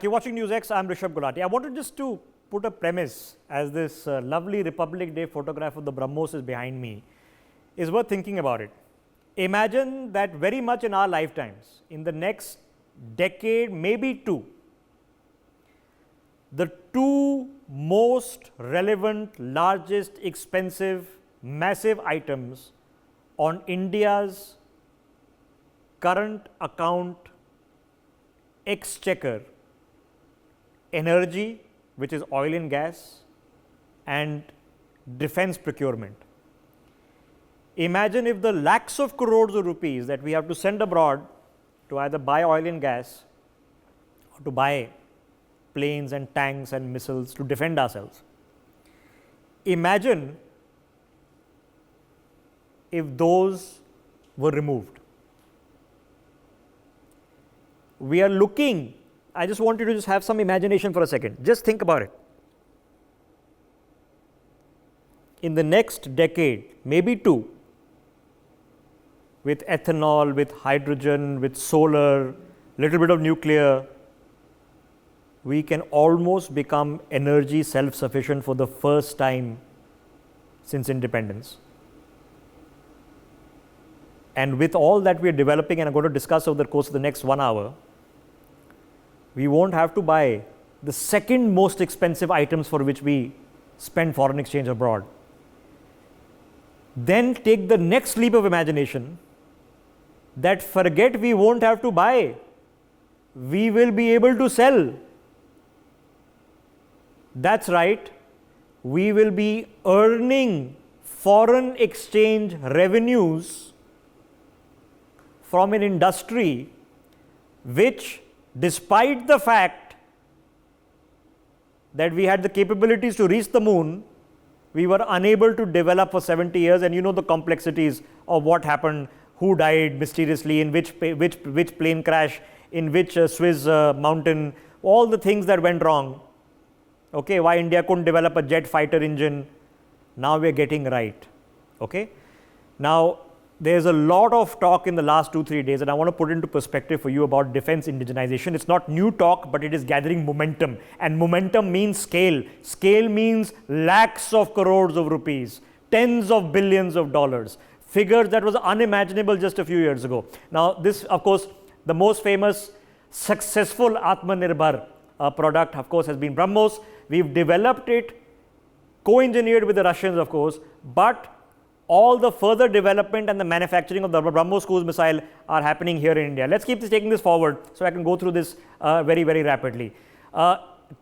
You're watching NewsX, I'm Rishabh Gulati. I wanted just to put a premise as this lovely Republic Day photograph of the BrahMos is behind me is worth thinking about it. Imagine that very much in our lifetimes, in the next decade, maybe two, the two most relevant, largest, expensive, massive items on India's current account exchequer, energy, which is oil and gas, and defense procurement. Imagine if the lakhs of crores of rupees that we have to send abroad to either buy oil and gas or to buy planes and tanks and missiles to defend ourselves. Imagine if those were removed. We are looking, I just want you to just have some imagination for a second. Just think about it. In the next decade, maybe two, with ethanol, with hydrogen, with solar, little bit of nuclear, we can almost become energy self-sufficient for the first time since independence. And with all that we are developing, and I'm going to discuss over the course of the next 1 hour, we won't have to buy the second most expensive items for which we spend foreign exchange abroad. Then take the next leap of imagination that forget we won't have to buy, we will be able to sell. That's right, we will be earning foreign exchange revenues from an industry which, despite the fact that we had the capabilities to reach the moon, we were unable to develop for 70 years, and you know the complexities of what happened, who died mysteriously, in which plane crash, in which Swiss mountain, all the things that went wrong. Okay, why India couldn't develop a jet fighter engine. Now we are getting right. Okay, now there's a lot of talk in the last 2-3 days, and I want to put into perspective for you about defense indigenization. It's not new talk, but it is gathering momentum, and momentum means scale. Scale means lakhs of crores of rupees, tens of billions of dollars, figures that was unimaginable just a few years ago. Now this, of course, the most famous successful Aatmanirbharta product, of course, has been BrahMos. We've developed it, co-engineered with the Russians, of course, but all the further development and the manufacturing of the BrahMos cruise missile are happening here in India. Let's keep taking this forward so I can go through this very, very rapidly.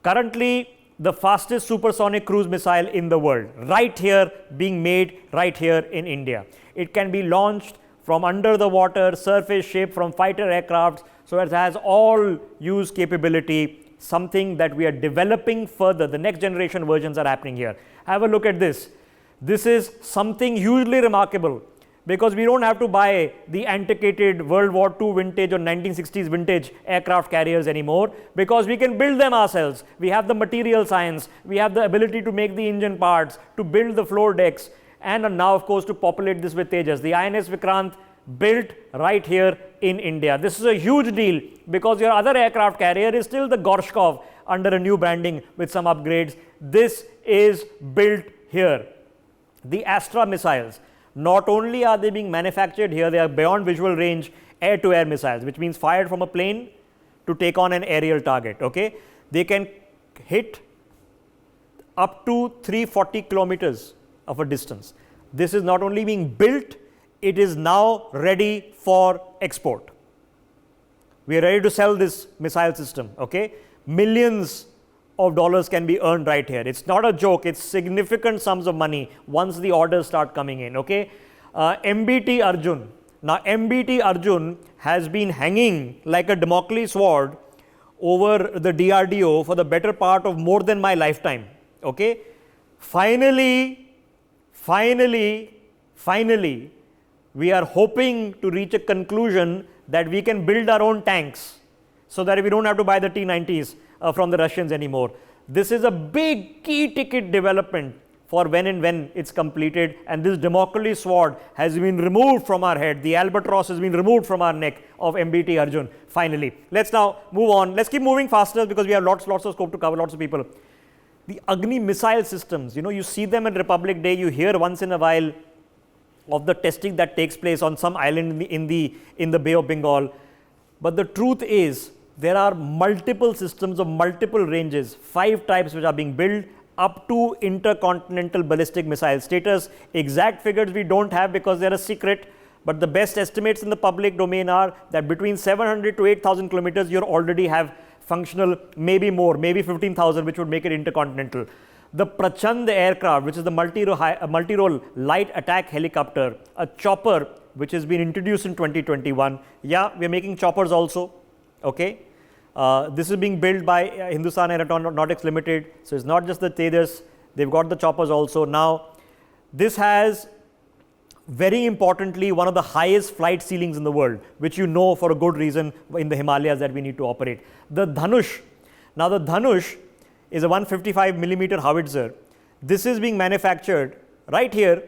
Currently, the fastest supersonic cruise missile in the world, right here, being made right here in India. It can be launched from under the water, surface ship, from fighter aircraft, so it has all use capability, something that we are developing further. The next generation versions are happening here. Have a look at this. This is something hugely remarkable, because we don't have to buy the antiquated World War II vintage or 1960s vintage aircraft carriers anymore, because we can build them ourselves. We have the material science, we have the ability to make the engine parts, to build the floor decks, and now of course to populate this with Tejas. The INS Vikrant built right here in India. This is a huge deal, because your other aircraft carrier is still the Gorshkov under a new branding with some upgrades. This is built here. The Astra missiles, not only are they being manufactured here, they are beyond visual range air-to-air missiles, which means fired from a plane to take on an aerial target. Okay, they can hit up to 340 kilometers of a distance. This is not only being built, it is now ready for export. We are ready to sell this missile system. Okay, millions of dollars can be earned right here. It's not a joke, it's significant sums of money once the orders start coming in. Okay, MBT Arjun. Now MBT Arjun has been hanging like a Damocles sword over the DRDO for the better part of more than my lifetime. Okay, finally, we are hoping to reach a conclusion that we can build our own tanks, so that we don't have to buy the T-90s from the Russians anymore. This is a big key ticket development for when it's completed, and this Damocles sword has been removed from our head. The albatross has been removed from our neck of MBT Arjun, finally. Let's now move on. Let's keep moving faster because we have lots of scope to cover, lots of people. The Agni missile systems, you see them in Republic Day, you hear once in a while of the testing that takes place on some island in the Bay of Bengal. But the truth is, there are multiple systems of multiple ranges, 5 types which are being built, up to intercontinental ballistic missile status. Exact figures we don't have because they're a secret, but the best estimates in the public domain are that between 700 to 8,000 kilometers you already have functional, maybe more, maybe 15,000, which would make it intercontinental. The Prachand aircraft, which is the multi-role light attack helicopter, a chopper which has been introduced in 2021. Yeah, we are making choppers also, okay. This is being built by Hindustan Aeronautics Limited. So it's not just the Tejas, they've got the choppers also. Now, this has very importantly one of the highest flight ceilings in the world, which you know for a good reason in the Himalayas that we need to operate. The Dhanush. Now, the Dhanush is a 155 millimeter howitzer. This is being manufactured right here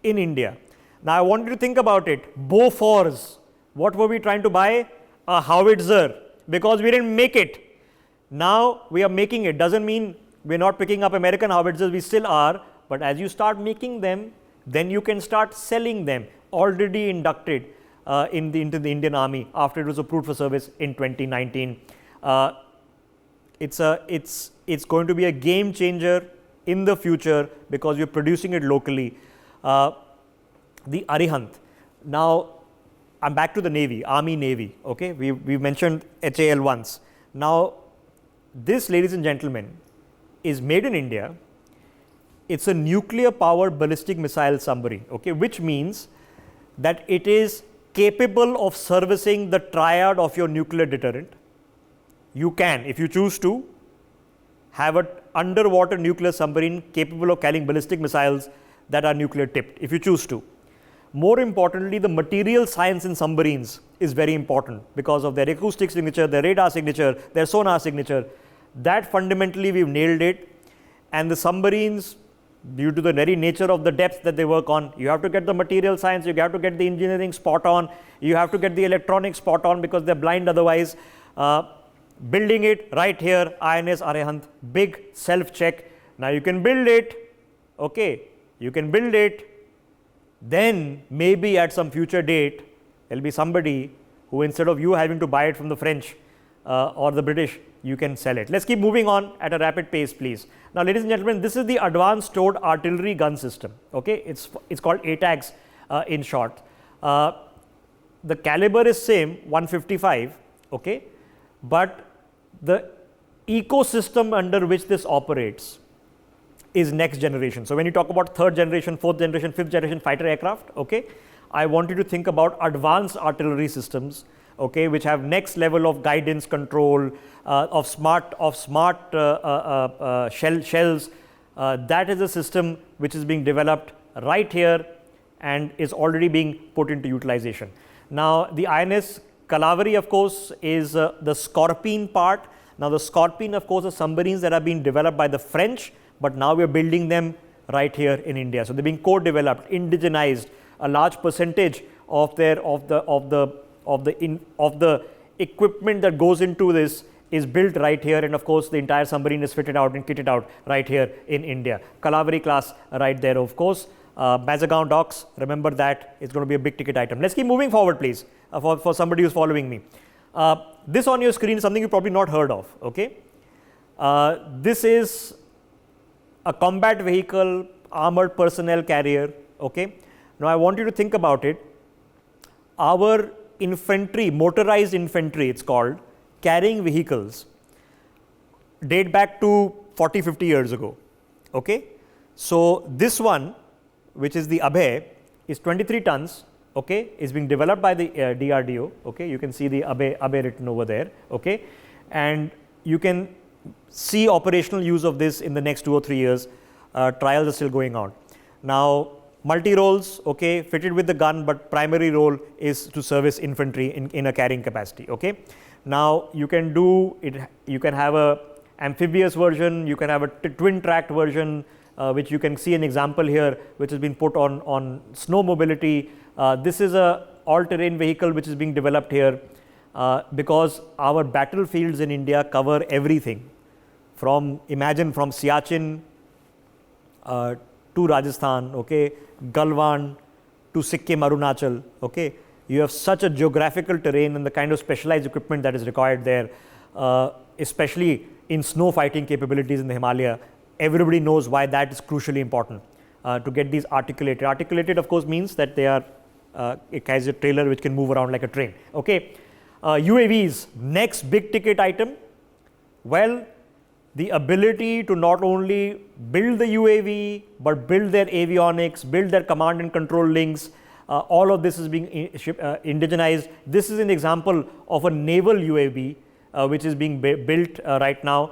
in India. Now, I want you to think about it. Bofors. What were we trying to buy? A howitzer. Because we didn't make it. Now we are making it. Doesn't mean we're not picking up American howitzers, we still are. But as you start making them, then you can start selling them. Already inducted into the Indian Army after it was approved for service in 2019. It's going to be a game changer in the future because we're producing it locally. The Arihant. Now, I'm back to the Navy, Army Navy, okay. We mentioned HAL once. Now, this, ladies and gentlemen, is made in India. It's a nuclear powered ballistic missile submarine, okay, which means that it is capable of servicing the triad of your nuclear deterrent. You can, if you choose to, have an underwater nuclear submarine capable of carrying ballistic missiles that are nuclear tipped, if you choose to. More importantly, the material science in submarines is very important because of their acoustic signature, their radar signature, their sonar signature. That fundamentally we've nailed it. And the submarines, due to the very nature of the depth that they work on, you have to get the material science, you have to get the engineering spot on, you have to get the electronics spot on because they're blind otherwise. Building it right here, INS Arihant, big self-check. Now you can build it, okay, you can build it. Then maybe at some future date, there'll be somebody who, instead of you having to buy it from the French or the British, you can sell it. Let's keep moving on at a rapid pace, please. Now, ladies and gentlemen, this is the Advanced Towed Artillery Gun System. Okay, it's called ATAGS in short. The caliber is same, 155. Okay, but the ecosystem under which this operates is next generation. So when you talk about 3rd generation, 4th generation, 5th generation fighter aircraft, okay, I want you to think about advanced artillery systems, okay, which have next level of guidance control, of smart shells. That is a system which is being developed right here and is already being put into utilization. Now, the INS Kalavari, of course, is the Scorpene part. Now, the Scorpene, of course, are submarines that are being developed by the French, but now we are building them right here in India. So they're being co-developed, indigenized. A large percentage of the equipment that goes into this is built right here, and of course the entire submarine is fitted out and kitted out right here in India. Kalavari class right there, of course. Mazagon docks, remember that, it's going to be a big ticket item. Let's keep moving forward, please, for somebody who's following me. This on your screen is something you've probably not heard of, okay? This is a combat vehicle, armored personnel carrier, okay? Now, I want you to think about it. Our infantry, motorized infantry, it's called, carrying vehicles, date back to 40, 50 years ago, okay? So, this one, which is the Abhay, is 23 tons, okay? Is being developed by the DRDO, okay? You can see the Abhay written over there, okay? And you can see operational use of this in the next 2 or 3 years. Trials are still going on. Now, multi-roles, okay, fitted with the gun, but primary role is to service infantry in a carrying capacity, okay. Now, you can do it, you can have a amphibious version, you can have a twin tracked version, which you can see an example here, which has been put on snow mobility. This is a all-terrain vehicle which is being developed here because our battlefields in India cover everything from Siachen to Rajasthan, okay, Galwan to Sikkim, Arunachal, okay. You have such a geographical terrain and the kind of specialized equipment that is required there, especially in snow fighting capabilities in the Himalaya. Everybody knows why that is crucially important to get these articulated. Articulated, of course, means that they are it has a trailer which can move around like a train. Okay, UAVs, next big ticket item. Well, the ability to not only build the UAV but build their avionics, build their command and control links. All of this is being indigenized. This is an example of a naval UAV which is being built right now.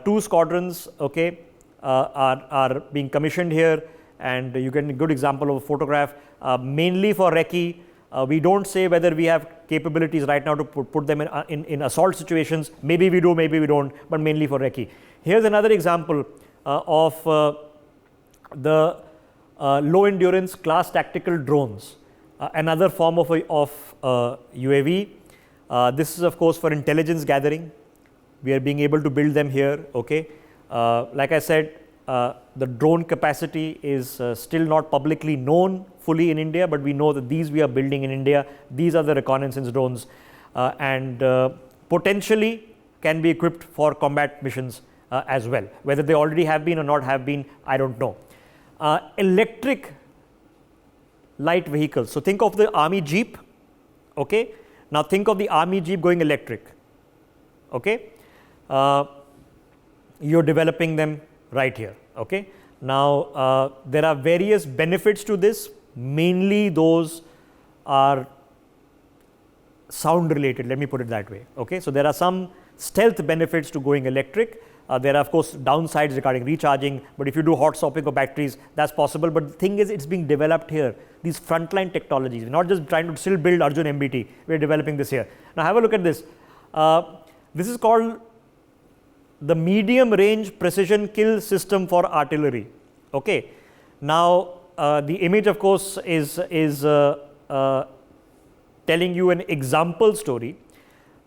2 squadrons, okay, are being commissioned here, and you get a good example of a photograph, mainly for recce. We don't say whether we have capabilities right now to put them in assault situations. Maybe we do, maybe we don't, but mainly for recce. Here's another example of the low endurance class tactical drones, another form of UAV. This is of course for intelligence gathering. We are being able to build them here. Okay, like I said, the drone capacity is still not publicly known fully in India, but we know that these we are building in India. These are the reconnaissance drones, and potentially can be equipped for combat missions as well. Whether they already have been or not have been, I don't know. Electric light vehicles. So think of the army jeep. Okay, now think of the army jeep going electric. Okay, you're developing them right here. Okay, now there are various benefits to this. Mainly those are sound related, let me put it that way. Okay, so there are some stealth benefits to going electric. There are of course downsides regarding recharging, but if you do hot swapping of batteries, that's possible. But the thing is, it's being developed here. These frontline technologies, we're not just trying to still build Arjun MBT, we're developing this here. Now have a look at this. This is called the medium range precision kill system for artillery. Okay, now the image of course is telling you an example story,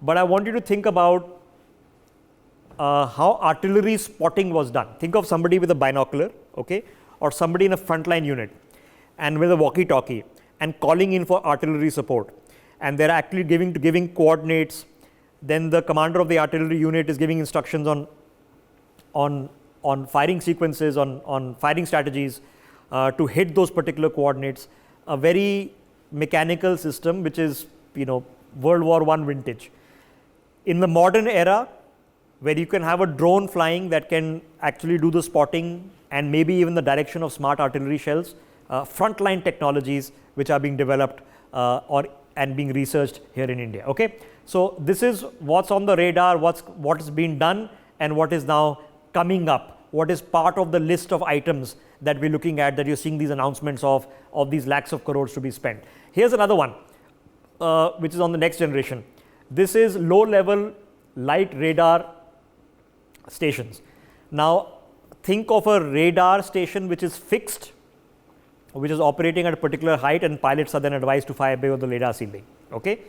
but I want you to think about how artillery spotting was done. Think of somebody with a binocular, okay, or somebody in a frontline unit and with a walkie-talkie and calling in for artillery support, and they're actually giving coordinates. Then the commander of the artillery unit is giving instructions on firing sequences, on firing strategies to hit those particular coordinates. A very mechanical system which is, World War I vintage. In the modern era, where you can have a drone flying that can actually do the spotting and maybe even the direction of smart artillery shells, frontline technologies which are being developed and being researched here in India. Okay, so this is what's on the radar, what is being done, and what is now coming up, what is part of the list of items that we're looking at, that you're seeing these announcements of these lakhs of crores to be spent. Here's another one which is on the next generation. This is low level light radar stations. Now think of a radar station which is fixed, which is operating at a particular height, and pilots are then advised to fire below the radar ceiling. Okay,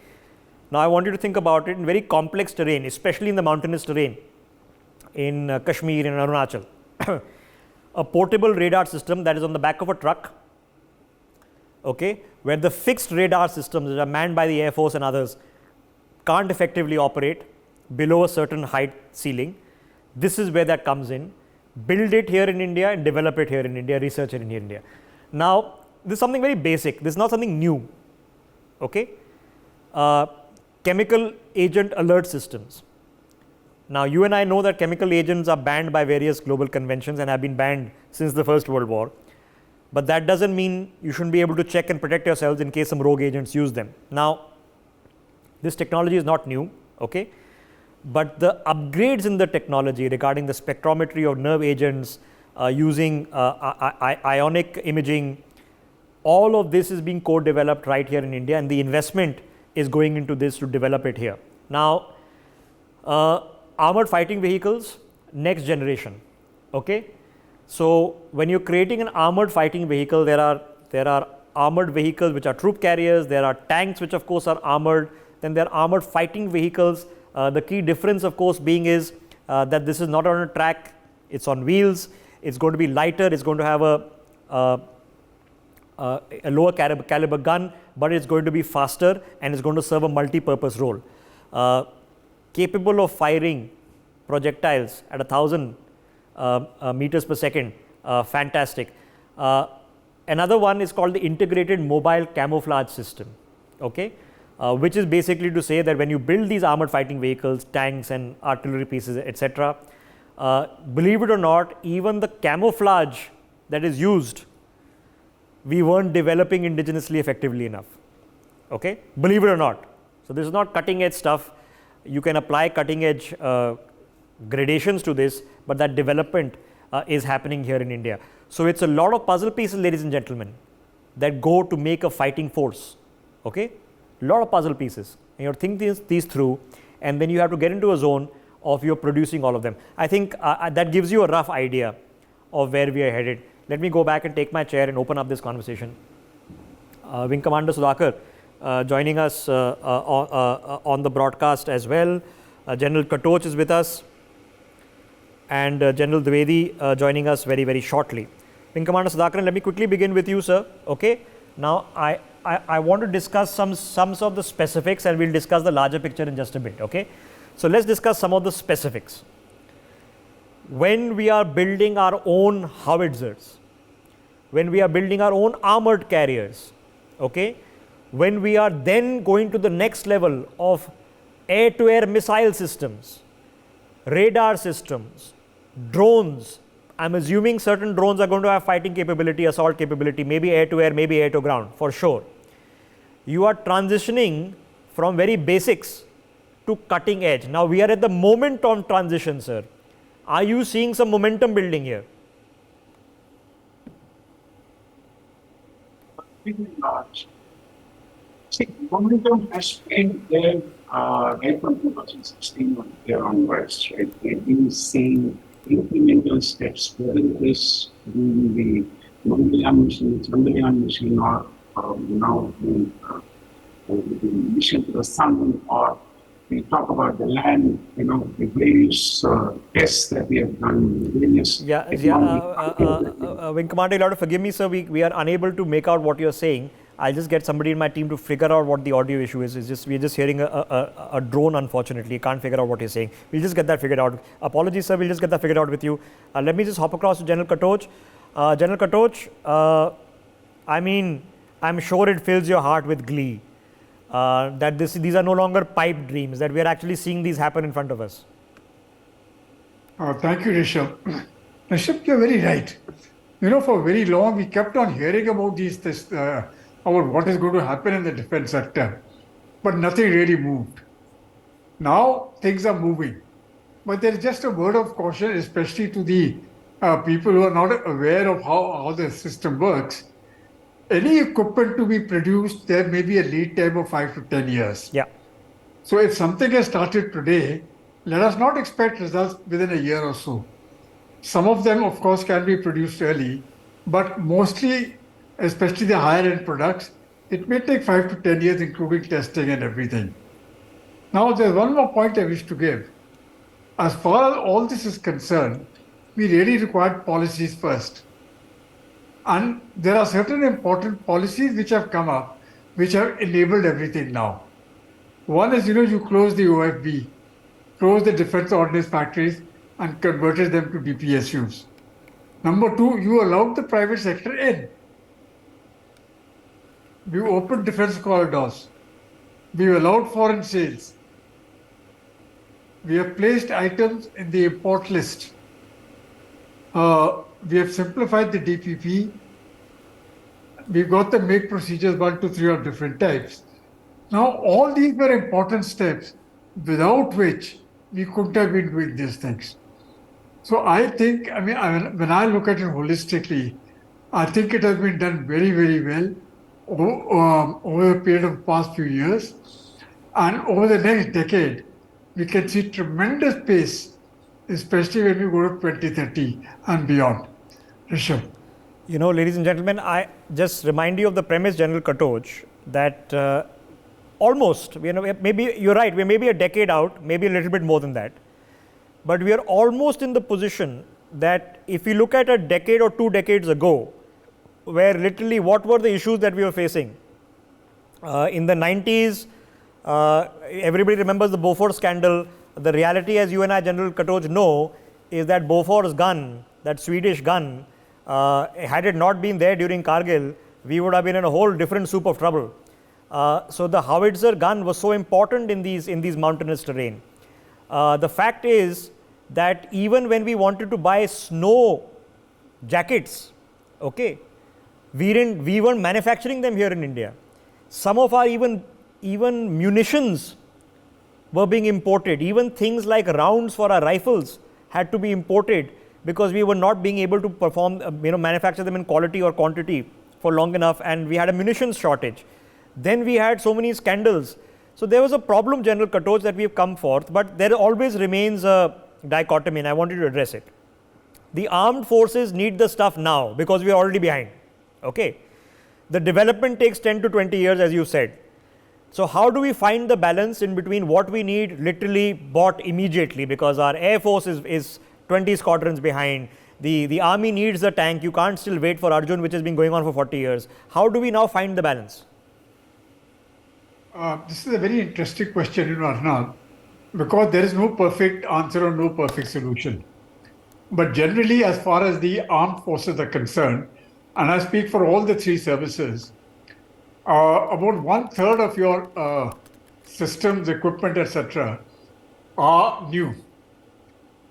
now I want you to think about it in very complex terrain, especially in the mountainous terrain in Kashmir and Arunachal. A portable radar system that is on the back of a truck, okay, where the fixed radar systems that are manned by the Air Force and others can't effectively operate below a certain height ceiling. This is where that comes in. Build it here in India and develop it here in India, research it in India. Now, this is something very basic. This is not something new. Okay, chemical agent alert systems. Now, you and I know that chemical agents are banned by various global conventions and have been banned since the First World War. But that doesn't mean you shouldn't be able to check and protect yourselves in case some rogue agents use them. Now, this technology is not new, okay? But the upgrades in the technology regarding the spectrometry of nerve agents, using ionic imaging, all of this is being co-developed right here in India, and the investment is going into this to develop it here. Now, armored fighting vehicles, next generation, okay? So when you're creating an armored fighting vehicle, there are armored vehicles which are troop carriers, there are tanks which of course are armored, then there are armored fighting vehicles. The key difference of course being is that this is not on a track, it's on wheels, it's going to be lighter, it's going to have a lower caliber gun, but it's going to be faster and it's going to serve a multi-purpose role. Capable of firing projectiles at 1,000 meters per second, fantastic. Another one is called the integrated mobile camouflage system, okay, which is basically to say that when you build these armored fighting vehicles, tanks and artillery pieces, etc., believe it or not, even the camouflage that is used, we weren't developing indigenously effectively enough, okay, believe it or not. So this is not cutting edge stuff. You can apply cutting edge gradations to this, but that development is happening here in India. So it's a lot of puzzle pieces, ladies and gentlemen, that go to make a fighting force, okay, a lot of puzzle pieces, and you think these through, and then you have to get into a zone of you're producing all of them. I think that gives you a rough idea of where we are headed. Let me go back and take my chair and open up this conversation. Wing Commander Sudhakar joining us on the broadcast as well. General Katoch is with us, and General Dwivedi joining us very, very shortly. Wing Commander Sudhakaran, let me quickly begin with you, sir. Okay. Now, I want to discuss some of the specifics, and we'll discuss the larger picture in just a bit. Okay. So let's discuss some of the specifics. When we are building our own howitzers, when we are building our own armored carriers, okay, when we are then going to the next level of air-to-air missile systems, radar systems, drones, I'm assuming certain drones are going to have fighting capability, assault capability, maybe air-to-air, maybe air-to-ground, for sure. You are transitioning from very basics to cutting edge. Now, we are at the moment of transition, sir. Are you seeing some momentum building here? Really large. See, momentum has been there right from 2016 onwards, right? We've been seeing incremental steps, whether it is the Chandrayaan mission or now the mission to the sun, or we talk about the land, the various tests that we have done, various. Wing Commander, you'll have to forgive me, sir. We are unable to make out what you're saying. I'll just get somebody in my team to figure out what the audio issue is. We're just hearing a drone, unfortunately. Can't figure out what you're saying. We'll just get that figured out. Apologies, sir. We'll just get that figured out with you. Let me just hop across to General Katoch. General Katoch, I mean, I'm sure it fills your heart with glee that these are no longer pipe dreams, that we are actually seeing these happen in front of us. Thank you, Rishabh. Rishabh, you're very right. For very long, we kept on hearing about about what is going to happen in the defense sector, but nothing really moved. Now, things are moving. But there is just a word of caution, especially to the people who are not aware of how the system works. Any equipment to be produced, there may be a lead time of 5 to 10 years. Yeah. So if something has started today, let us not expect results within a year or so. Some of them, of course, can be produced early, but mostly, especially the higher end products, it may take 5 to 10 years, including testing and everything. Now, there's one more point I wish to give. As far as all this is concerned, we really required policies first. And there are certain important policies which have come up, which have enabled everything now. One is, you close the OFB, close the defense ordnance factories, and converted them to DPSUs. Number two, you allowed the private sector in. We opened defense corridors. We allowed foreign sales. We have placed items in the import list. We have simplified the DPP. We've got the make procedures 1, 2, 3 of different types. Now, all these were important steps without which we couldn't have been doing these things. So I think, when I look at it holistically, I think it has been done very, very well over the period of the past few years. And over the next decade, we can see tremendous pace, especially when we go to 2030 and beyond. Rishabh. Ladies and gentlemen, I just remind you of the premise, General Katoj, that almost, maybe you're right, we're maybe a decade out, maybe a little bit more than that. But we are almost in the position that if you look at a decade or 2 decades ago, where literally what were the issues that we were facing? In the 90s, everybody remembers the Bofors scandal. The reality, as you and I, General Katoj, know, is that Bofors gun, that Swedish gun, had it not been there during Kargil, we would have been in a whole different soup of trouble. So the howitzer gun was so important in these mountainous terrain. The fact is that even when we wanted to buy snow jackets, okay, we weren't manufacturing them here in India. Some of our even munitions were being imported. Even things like rounds for our rifles had to be imported because we were not being able to perform, manufacture them in quality or quantity for long enough, and we had a munitions shortage. Then we had so many scandals. So there was a problem, General Katoj, that we have come forth, but there always remains a dichotomy, and I wanted to address it. The armed forces need the stuff now because we are already behind. Okay. The development takes 10 to 20 years, as you said. So how do we find the balance in between what we need literally bought immediately, because our Air Force is 20 squadrons behind. The army needs a tank. You can't still wait for Arjun, which has been going on for 40 years. How do we now find the balance? This is a very interesting question, Arnav, because there is no perfect answer or no perfect solution. But generally, as far as the armed forces are concerned, and I speak for all the 3 services, about 1/3 of your systems, equipment, etc., are new.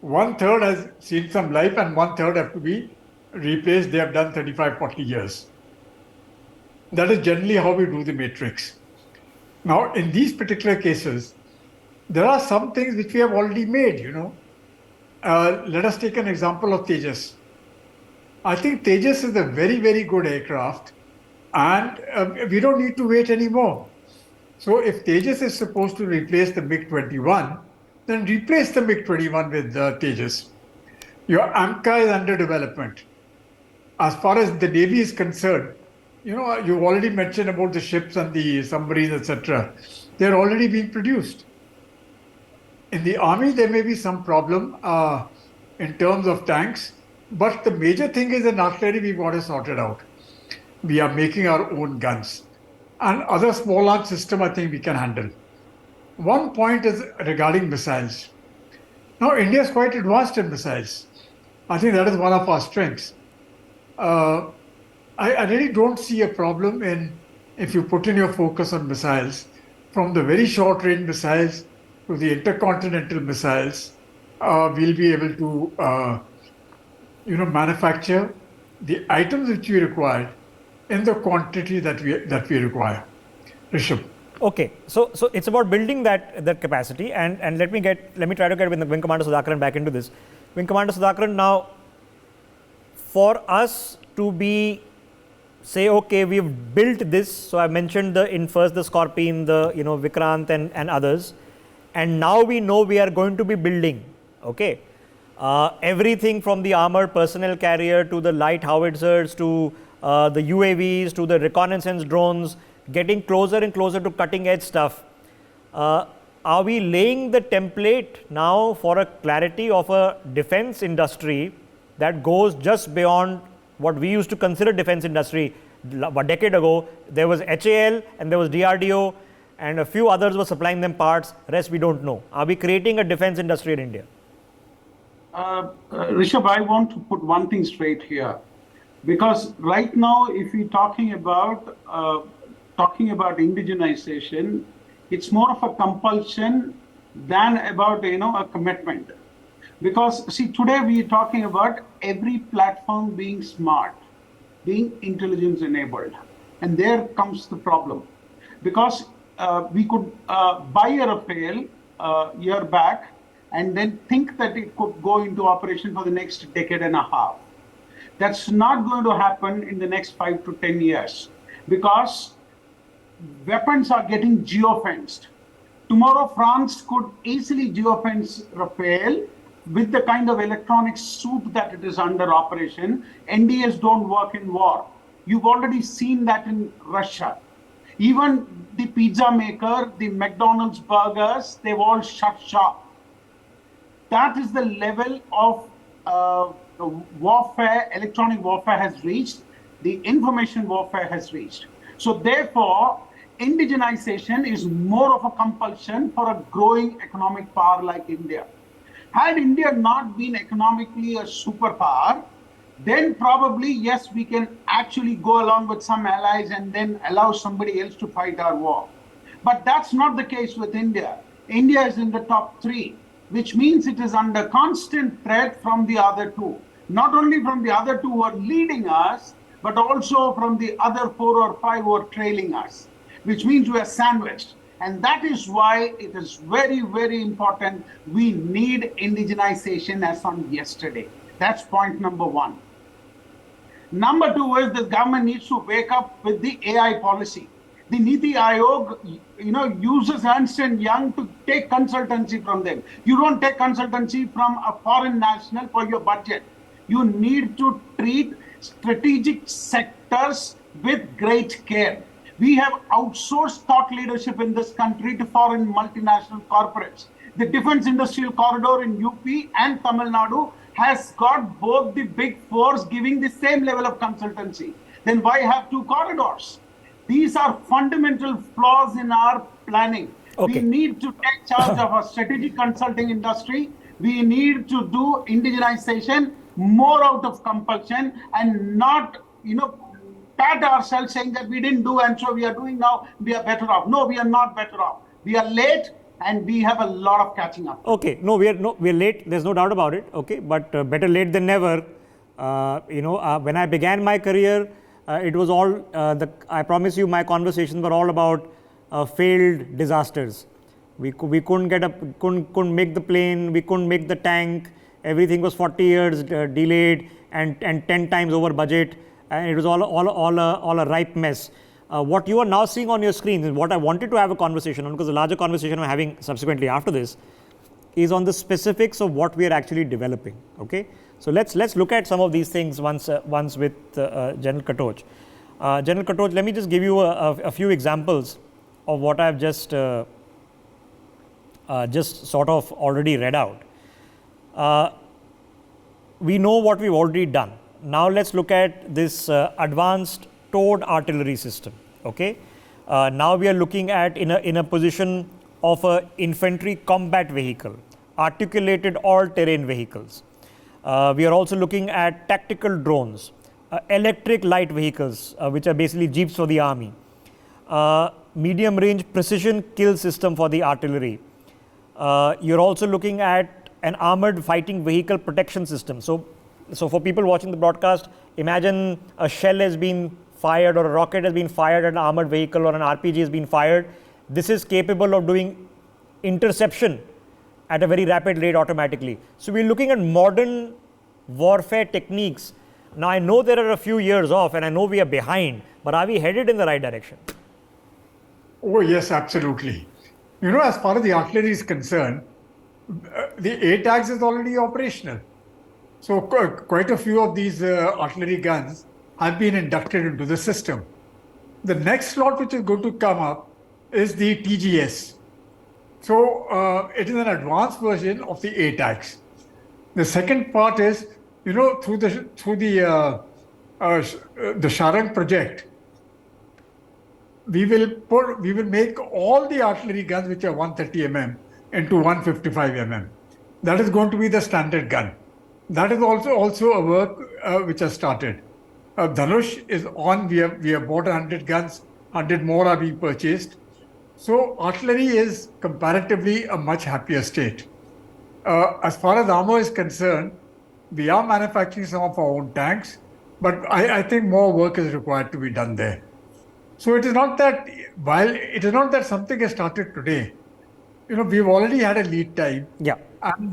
1/3 has seen some life, and 1/3 have to be replaced. They have done 35, 40 years. That is generally how we do the matrix. Now, in these particular cases, there are some things which we have already made, Let us take an example of Tejas. I think Tejas is a very, very good aircraft, and we don't need to wait anymore. So if Tejas is supposed to replace the MiG-21, then replace the MiG-21 with Tejas. Your AMCA is under development. As far as the Navy is concerned, you've already mentioned about the ships and the submarines, etc. They're already being produced. In the Army, there may be some problem in terms of tanks, but the major thing is in artillery, we've got it sorted out. We are making our own guns. And other small arms system, I think we can handle. One point is regarding missiles. Now, India is quite advanced in missiles. I think that is one of our strengths. I really don't see a problem if you put in your focus on missiles, from the very short range missiles to the intercontinental missiles. We'll be able to, manufacture the items which we require in the quantity that we require. Rishabh. Okay, so it's about building that capacity, and let me try to get Wing Commander Sudhakaran back into this. Wing Commander Sudhakaran, now, for us to say, okay, we've built this. So I mentioned first the Scorpion, the Vikrant and others, and now we know we are going to be building. Okay, everything from the armored personnel carrier to the light howitzers to the UAVs to the reconnaissance drones, getting closer and closer to cutting edge stuff. Are we laying the template now for a clarity of a defense industry that goes just beyond what we used to consider defense industry? A decade ago, there was HAL and there was DRDO, and a few others were supplying them parts. Rest we don't know. Are we creating a defense industry in India? Rishabh, I want to put one thing straight here, because right now, if we're talking about indigenization, it's more of a compulsion than about a commitment. Because see, today we are talking about every platform being smart, being intelligence enabled, and there comes the problem. Because we could buy a Rafale year back and then think that it could go into operation for the next decade and a half. That's not going to happen in the next 5 to 10 years, because weapons are getting geofenced. Tomorrow, France could easily geofence Rafale with the kind of electronic suit that it is under operation, NDAs don't work in war. You've already seen that in Russia. Even the pizza maker, the McDonald's burgers, they've all shut shop. That is the level of warfare, electronic warfare has reached, the information warfare has reached. So therefore, indigenization is more of a compulsion for a growing economic power like India. Had India not been economically a superpower, then probably, yes, we can actually go along with some allies and then allow somebody else to fight our war. But that's not the case with India. India is in the top 3, which means it is under constant threat from the other 2. Not only from the other 2 who are leading us, but also from the other 4 or 5 who are trailing us, which means we are sandwiched. And that is why it is very, very important. We need indigenization as on yesterday. That's point number 1. Number 2 is the government needs to wake up with the AI policy. The NITI Aayog, uses Ernst & Young to take consultancy from them. You don't take consultancy from a foreign national for your budget. You need to treat strategic sectors with great care. We have outsourced thought leadership in this country to foreign multinational corporates. The defense industrial corridor in UP and Tamil Nadu has got both the big fours giving the same level of consultancy. Then why have 2 corridors? These are fundamental flaws in our planning. Okay. We need to take charge of our strategic consulting industry. We need to do indigenization more out of compulsion and not, pat ourselves saying that we didn't do and so we are doing now, we are better off. No, we are not better off. We are late and we have a lot of catching up. Okay, we're late. There's no doubt about it. Okay, but better late than never. When I began my career, it was all I promise you, my conversations were all about failed disasters. We couldn't couldn't make the plane. We couldn't make the tank. Everything was 40 years delayed and 10 times over budget. And it was all a ripe mess. What you are now seeing on your screen is what I wanted to have a conversation on, because the larger conversation I'm having subsequently after this is on the specifics of what we are actually developing. Okay, so let's look at some of these things once with General Katoch. General Katoch, let me just give you a few examples of what I've just sort of already read out. We know what we've already done. Now let's look at this advanced towed artillery system. Okay, now we are looking at in a position of a infantry combat vehicle, articulated all-terrain vehicles. We are also looking at tactical drones, electric light vehicles, which are basically jeeps for the army, medium-range precision kill system for the artillery. You're also looking at an armored fighting vehicle protection system. So for people watching the broadcast, imagine a shell has been fired or a rocket has been fired at an armored vehicle or an RPG has been fired. This is capable of doing interception at a very rapid rate automatically. So we're looking at modern warfare techniques. Now I know there are a few years off and I know we are behind, but are we headed in the right direction? Oh yes, absolutely. As far as the artillery is concerned, the ATAGS is already operational. So quite a few of these artillery guns have been inducted into the system. The next slot which is going to come up is the TGS. So it is an advanced version of the ATAGS. The second part is, through the Sharang project, we will make all the artillery guns which are 130 mm into 155 mm. That is going to be the standard gun. That is also a work which has started. Dhanush is on. We have bought 100 guns. 100 more are being purchased. So artillery is comparatively a much happier state. As far as armor is concerned, we are manufacturing some of our own tanks, but I think more work is required to be done there. So it is not that something has started today. We've already had a lead time. Yeah. And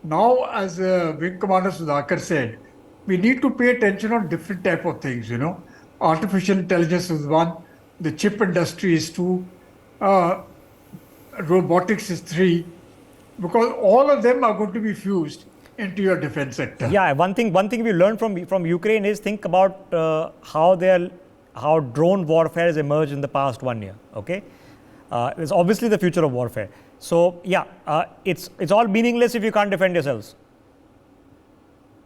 now, as Wing Commander Sudhakar said, we need to pay attention on different type of things. Artificial intelligence is one, the chip industry is two, robotics is three, because all of them are going to be fused into your defense sector. Yeah, one thing we learned from Ukraine is think about how drone warfare has emerged in the past 1 year. Okay, it's obviously the future of warfare. So yeah, it's all meaningless if you can't defend yourselves.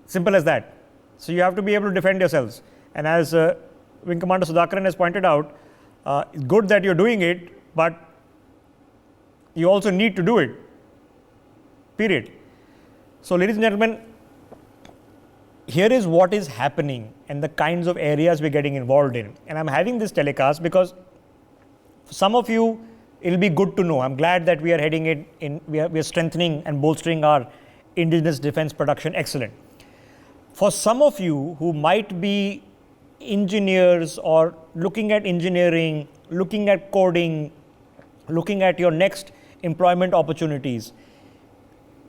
Simple as that. So you have to be able to defend yourselves. And as Wing Commander Sudhakaran has pointed out, it's good that you're doing it, but you also need to do it. Period. So, ladies and gentlemen, here is what is happening and the kinds of areas we're getting involved in. And I'm having this telecast because for some of you, it'll be good to know. I'm glad that we are heading we are strengthening and bolstering our indigenous defense production. Excellent. For some of you who might be engineers or looking at engineering, looking at coding, looking at your next employment opportunities,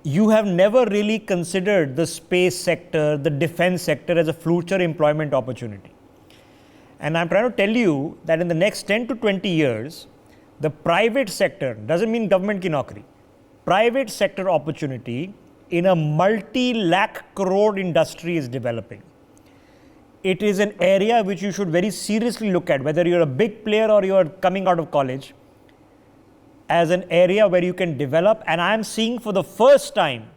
you have never really considered the space sector, the defense sector as a future employment opportunity. And I'm trying to tell you that in the next 10 to 20 years, the private sector, doesn't mean government ki naukri, private sector opportunity in a multi-lakh crore industry is developing. It is an area which you should very seriously look at, whether you're a big player or you're coming out of college, as an area where you can develop. And I am seeing for the first time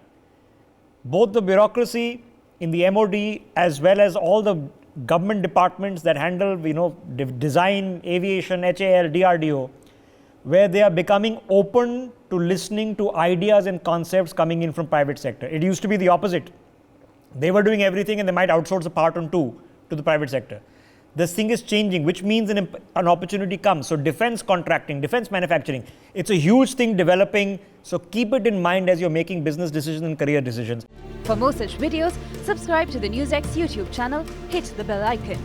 both the bureaucracy in the MOD as well as all the government departments that handle design, aviation, HAL, DRDO, where they are becoming open to listening to ideas and concepts coming in from private sector. It used to be the opposite. They were doing everything and they might outsource a part or two to the private sector. This thing is changing, which means an opportunity comes. So defense contracting, defense manufacturing, it's a huge thing developing. So keep it in mind as you're making business decisions and career decisions. For more such videos, subscribe to the NewsX YouTube channel, hit the bell icon.